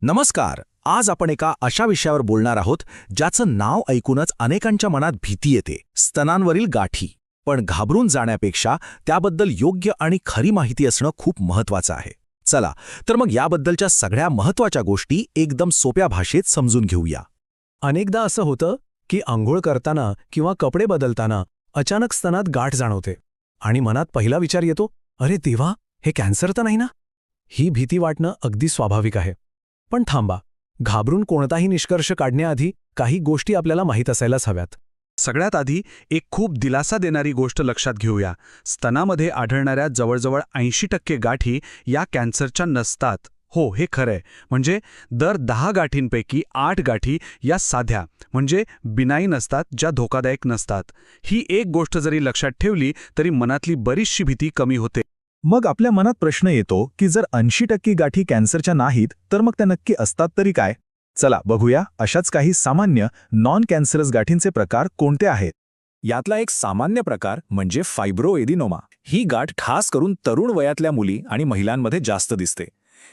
नमस्कार. आज आपण एका अशा विषयावर बोलणार आहोत ज्याचं नाव ऐकूनच अनेकांच्या मनात भीती येते, स्तनांवरील गाठी. पण घाबरून जाण्यापेक्षा त्याबद्दल योग्य आणि खरी माहिती असणं खूप महत्त्वाचं आहे. चला तर मग याबद्दलच्या सगळ्या महत्त्वाच्या गोष्टी एकदम सोप्या भाषेत समजून घेऊया. अनेकदा असं होतं की अंघोळ करताना किंवा कपडे बदलताना अचानक स्तनात गाठ जाणवते आणि मनात पहिला विचार येतो, अरे देवा, हे कॅन्सर तर नाही ना? ही भीती वाटणं अगदी स्वाभाविक आहे. पण थांबा, घाबरून कोणताही निष्कर्ष काढण्याआधी काही गोष्टी आपल्याला माहीत असायलाच हव्यात. सगळ्यात आधी एक खूप दिलासा देणारी गोष्ट लक्षात घेऊया. स्तनामध्ये आढळणाऱ्या जवळजवळ 80% गाठी या कॅन्सरच्या नसतात. हो, हे खरंय. म्हणजे दर 10 गाठींपैकी 8 गाठी या साध्या म्हणजे बिनाईन असतात, ज्या धोकादायक नसतात. ही एक गोष्ट जरी लक्षात ठेवली तरी मनातली बरीचशी भीती कमी होते. मग आपल्या मनात प्रश्न येतो की जर 80% गाठी कॅन्सरच्या नाहीत तर मग त्या नक्की असतात तरी काय? चला बघूया अशाच काही सामान्य नॉन कॅन्सरस गाठींचे प्रकार कोणते आहेत. यातला एक सामान्य प्रकार म्हणजे फायब्रोएडिनोमा. ही गाठ खास करून तरुण वयातल्या मुली आणि महिलांमध्ये जास्त दिसते.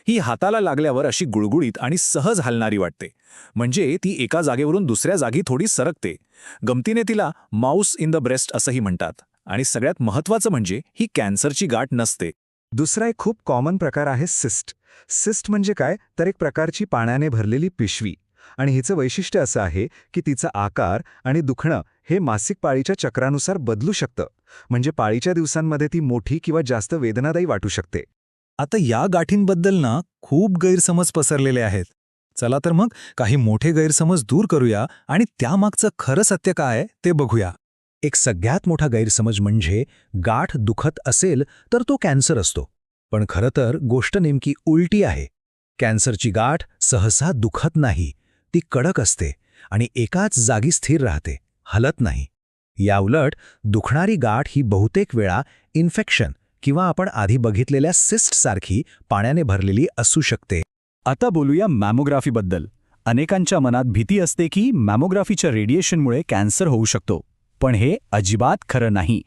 ही हाताला लागल्यावर अशी गुळगुळीत आणि सहज हलणारी वाटते. म्हणजे ती एका जागेवरून दुसऱ्या जागी थोडी सरकते. गमतीने तिला माऊस इन द ब्रेस्ट असंही म्हणतात. आणि सगळ्यात महत्त्वाचं म्हणजे ही कॅन्सरची गाठ नसते. दुसरा एक खूप कॉमन प्रकार आहे सिस्ट. सिस्ट म्हणजे काय, तर एक प्रकारची पाण्याने भरलेली पिशवी. आणि हिचं वैशिष्ट्य असं आहे की तिचा आकार आणि दुखणं हे मासिक पाळीच्या चक्रानुसार बदलू शकतं. म्हणजे पाळीच्या दिवसांमध्ये ती मोठी किंवा जास्त वेदनादायी वाटू शकते. आता या गाठींबद्दल ना खूप गैरसमज पसरलेले आहेत. चला तर मग काही मोठे गैरसमज दूर करूया आणि त्यामागचं खरं सत्य काय ते बघूया. एक सगळ्यात मोठा गैरसमज म्हणजे गाठ दुखत असेल तर तो कॅन्सर असतो. पण खरं तर गोष्ट नेमकी उलटी आहे. कॅन्सरची गाठ सहसा दुखत नाही, ती कडक असते आणि एकाच जागी स्थिर राहते, हलत नाही. याउलट दुखणारी गाठ ही बहुतेक वेळा इन्फेक्शन किंवा आपण आधी बघितलेल्या सिस्टसारखी पाण्याने भरलेली असू शकते. आता बोलूया मॅमोग्राफीबद्दल. अनेकांच्या मनात भीती असते की मॅमोग्राफीच्या रेडिएशनमुळे कॅन्सर होऊ शकतो. पण हे अजिबात खरं नाही.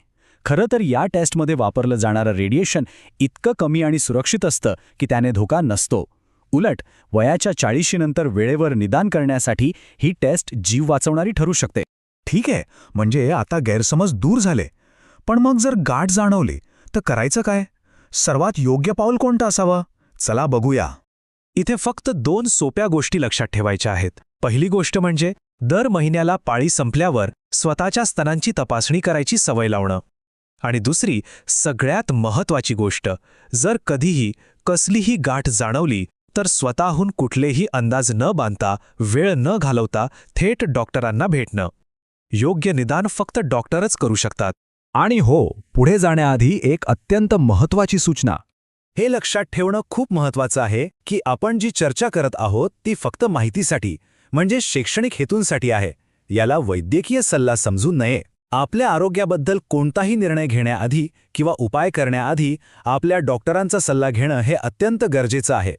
खरं तर या टेस्टमध्ये वापरलं जाणारं रेडिएशन इतकं कमी आणि सुरक्षित असतं की त्याने धोका नसतो. उलट वयाच्या 40 नंतर वेळेवर निदान करण्यासाठी ही टेस्ट जीव वाचवणारी ठरू शकते. ठीक आहे, म्हणजे आता गैरसमज दूर झाले. पण मग जर गाठ जाणवली तर करायचं काय? सर्वात योग्य पाऊल कोणतं असावं? चला बघूया. इथे फक्त 2 सोप्या गोष्टी लक्षात ठेवायच्या आहेत. पहिली गोष्ट म्हणजे दर महिन्याला पाळी संपल्यावर स्वतःच्या स्तनांची तपासणी करायची सवय लावणं. आणि दुसरी सगळ्यात महत्त्वाची गोष्ट, जर कधीही कसलीही गाठ जाणवली तर स्वतःहून कुठलेही अंदाज न बांधता, वेळ न घालवता थेट डॉक्टरांना भेटणं. योग्य निदान फक्त डॉक्टरच करू शकतात. आणि हो, पुढे जाण्याआधी एक अत्यंत महत्त्वाची सूचना. हे लक्षात ठेवणं खूप महत्त्वाचं आहे की आपण जी चर्चा करत आहोत ती फक्त माहितीसाठी म्हणजे शैक्षणिक हेतूंसाठी आहे. याला वैद्यकीय सल्ला समजू नये. आपल्या आरोग्याबद्दल कोणताही निर्णय घेण्याआधी किंवा उपाय करण्याआधी आपल्या डॉक्टरांचा सल्ला घेणं हे अत्यंत गरजेचं आहे.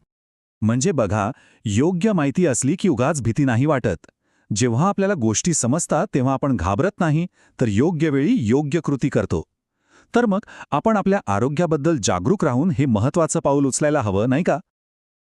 म्हणजे बघा, योग्य माहिती असली की उगाच भीती नाही वाटत. जेव्हा आपल्याला गोष्टी समजतात तेव्हा आपण घाबरत नाही, तर योग्य वेळी योग्य कृती करतो. तर मग आपण आपल्या आरोग्याबद्दल जागरूक राहून हे महत्त्वाचं पाऊल उचलायला हवं, नाही का?